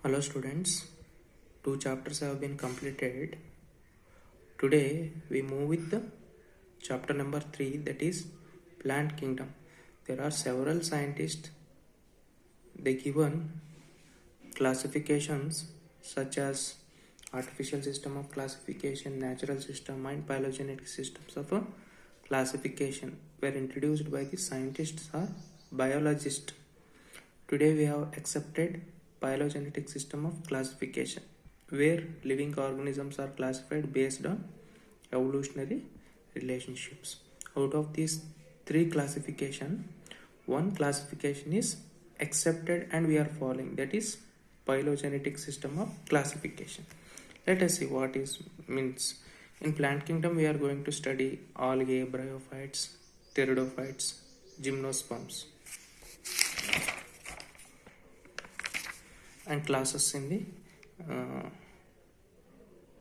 Hello students, two chapters have been completed. Today we move with the chapter number 3, that is plant kingdom. There are several scientists, they given classifications such as artificial system of classification, natural system and phylogenetic systems of classification were introduced by the scientists or biologists. Today we have accepted phylogenetic system of classification where living organisms are classified based on evolutionary relationships. Out of these three classification, one classification is accepted and we are following, that is phylogenetic system of classification. Let us see what is means. In plant kingdom we are going to study algae, bryophytes, pteridophytes, gymnosperms and classes in the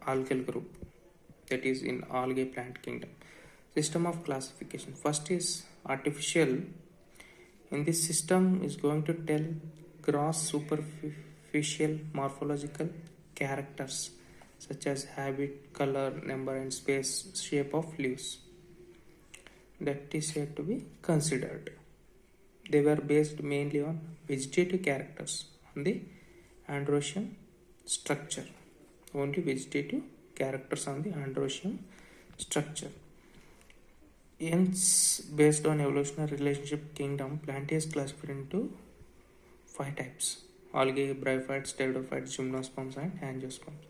algal group, that is in algae plant kingdom. System of classification, first is artificial. In this system is going to tell gross superficial morphological characters such as habit, color, number and space, shape of leaves, that is said to be considered. They were based mainly on vegetative characters, on the androecium structure, only vegetative characters on the androecium structure. Hence, based on evolutionary relationship kingdom, plant is classified into 5 types: algae, bryophytes, pteridophytes, gymnosperms and angiosperms.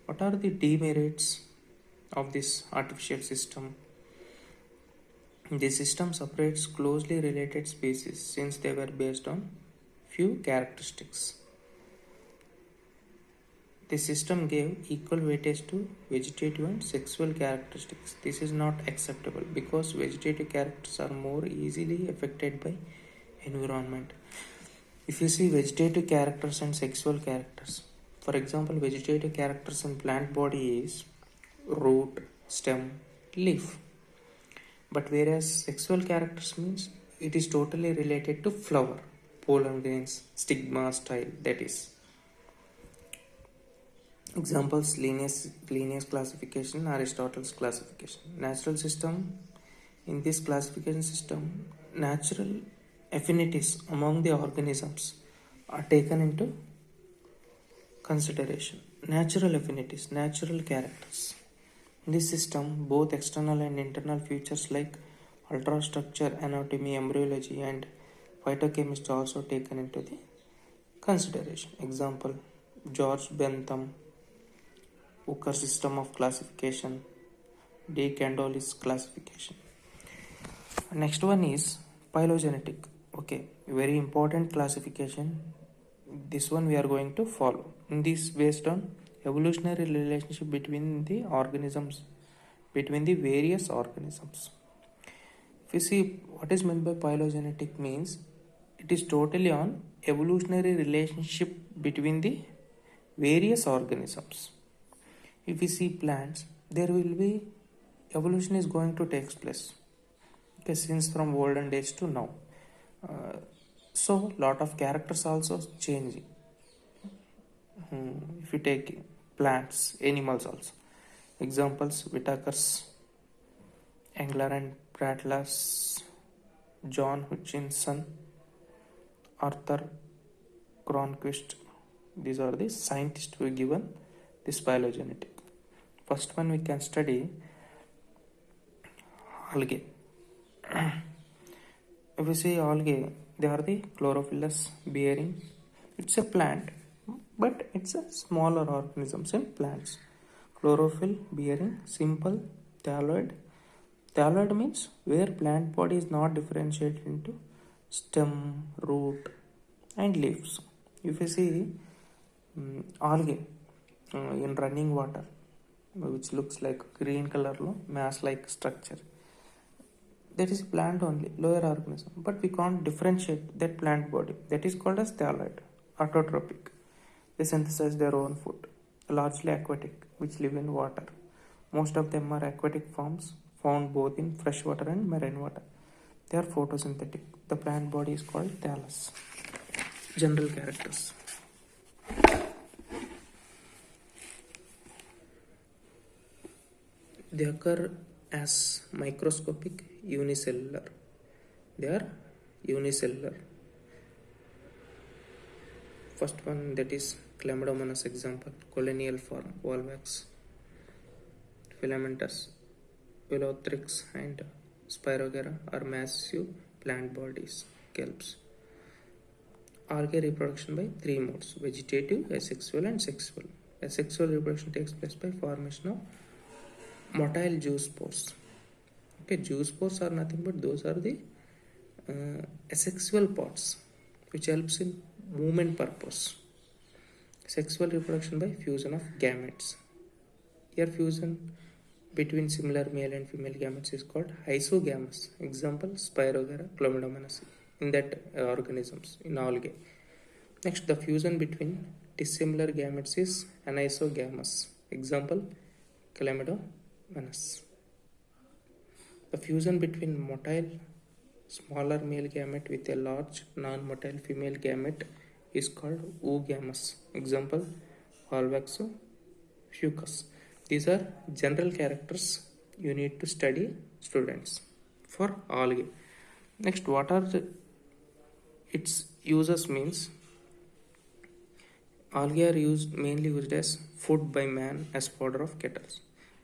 What are the demerits of this artificial system? The system separates closely related species since they were based on few characteristics. The system gave equal weightage to vegetative and sexual characteristics. This is not acceptable because vegetative characters are more easily affected by environment. If you see vegetative characters and sexual characters, for example, vegetative characters in plant body is root, stem, leaf. But whereas sexual characters means it is totally related to flower, pollen grains, stigma, style, that is. Examples: Linnaeus classification, Aristotle's classification. Natural system, in this classification system, natural affinities among the organisms are taken into consideration. Natural affinities, natural characters. In this system, both external and internal features like ultrastructure, anatomy, embryology and phytochemistry are also taken into the consideration. Example: George Bentham, Hooker system of classification, De Candolis classification. Next one is phylogenetic. Okay, very important classification. This one we are going to follow. In this, based on evolutionary relationship between the organisms, between the various organisms. If you see what is meant by phylogenetic means, it is totally on evolutionary relationship between the various organisms. If we see plants, there will be evolution is going to take place. Okay, since from olden days to now. So lot of characters also changing. If you take plants, animals also. Examples: Whitakers, Engler and Pratlas, John Hutchinson, Arthur Cronquist. These are the scientists who are given this phylogenetic. First one we can study algae. If we see algae, they are the chlorophyllus bearing. It's a plant, but it's a smaller organisms in plants. Chlorophyll bearing, simple, thalloid. Thalloid means where plant body is not differentiated into stem, root and leaves. If you see algae in running water, which looks like green color, mass like structure, that is plant only, lower organism, but we can't differentiate that plant body. That is called as thalloid, autotrophic. They synthesize their own food, largely aquatic, which live in water. Most of them are aquatic forms found both in freshwater and marine water. They are photosynthetic. The plant body is called thallus. General characters. They occur as microscopic unicellular. They are unicellular. First one, that is Chlamydomonas example, colonial form, Volvax, filamentous, Velothrix, and Spirogera are massive plant bodies, kelps. Algae reproduction by three modes: vegetative, asexual, and sexual. Asexual reproduction takes place by formation of motile zoospores. Okay, zoospores are nothing but those are the asexual parts which helps in movement purpose. Sexual reproduction by fusion of gametes. Here fusion between similar male and female gametes is called isogamous. Example, Spirogera, Chlamydomonas in that organisms in algae. Next, the fusion between dissimilar gametes is anisogamous. Example, Chlamydomonas. The fusion between motile smaller male gamete with a large non-motile female gamete is called oogamous. Example, Volvax fucus. These are general characters you need to study, students, for algae. Next, what are its uses means algae are mainly used as food by man as fodder of cattle.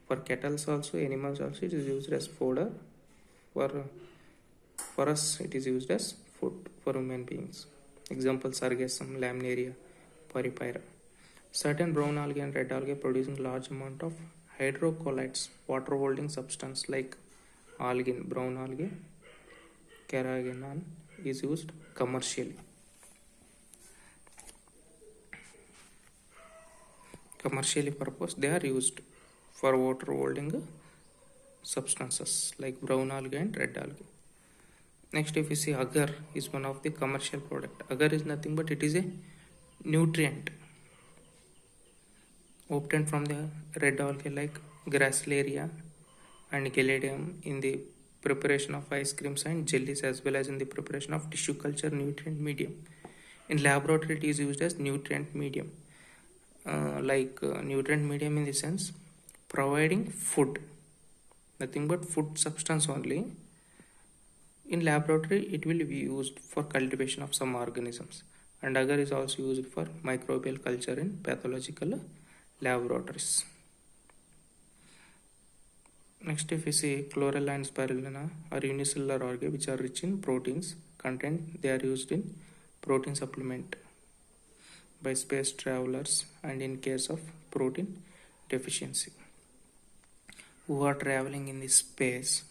For cattle also, animals also, it is used as fodder. For us, it is used as food for human beings. Example, Sargassum, Laminaria, Poriphyra. Certain brown algae and red algae producing large amount of hydrocolloids, water holding substance like algin, brown algae, carrageenan is used commercially. Commercially purpose, they are used for water holding substances like brown algae and red algae. Next, if you see agar is one of the commercial product. Agar is nothing but it is a nutrient obtained from the red algae like Gracilaria and Gelidium in the preparation of ice creams and jellies, as well as in the preparation of tissue culture nutrient medium. In laboratory, it is used as nutrient medium, nutrient medium in the sense providing food, nothing but food substance only. In laboratory, it will be used for cultivation of some organisms, and agar is also used for microbial culture in pathological laboratories. Next, if we see chlorella and spirulina are unicellular algae which are rich in proteins content. They are used in protein supplement by space travelers and in case of protein deficiency. Who are traveling in this space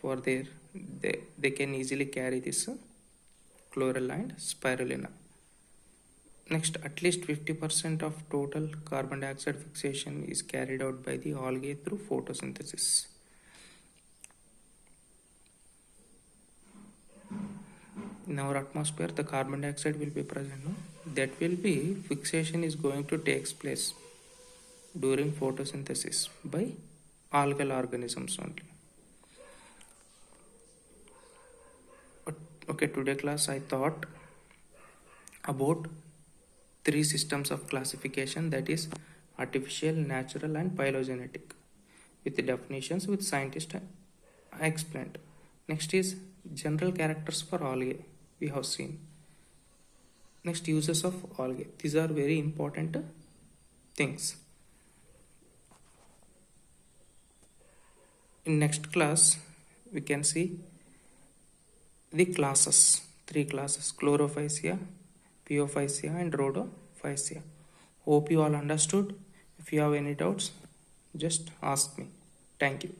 for they can easily carry this chlorella and spirulina. Next, at least 50% of total carbon dioxide fixation is carried out by the algae through photosynthesis. In our atmosphere, the carbon dioxide will be present. No? That will be fixation is going to take place during photosynthesis by algal organisms only. Okay, today class I thought about three systems of classification, that is artificial, natural and phylogenetic, with the definitions with scientists I explained. Next is general characters for algae we have seen. Next, uses of algae. These are very important things. In next class we can see the classes, three classes: Chlorophysia, Phaeophysia and Rhodophysia. Hope you all understood. If you have any doubts, just ask me. Thank you.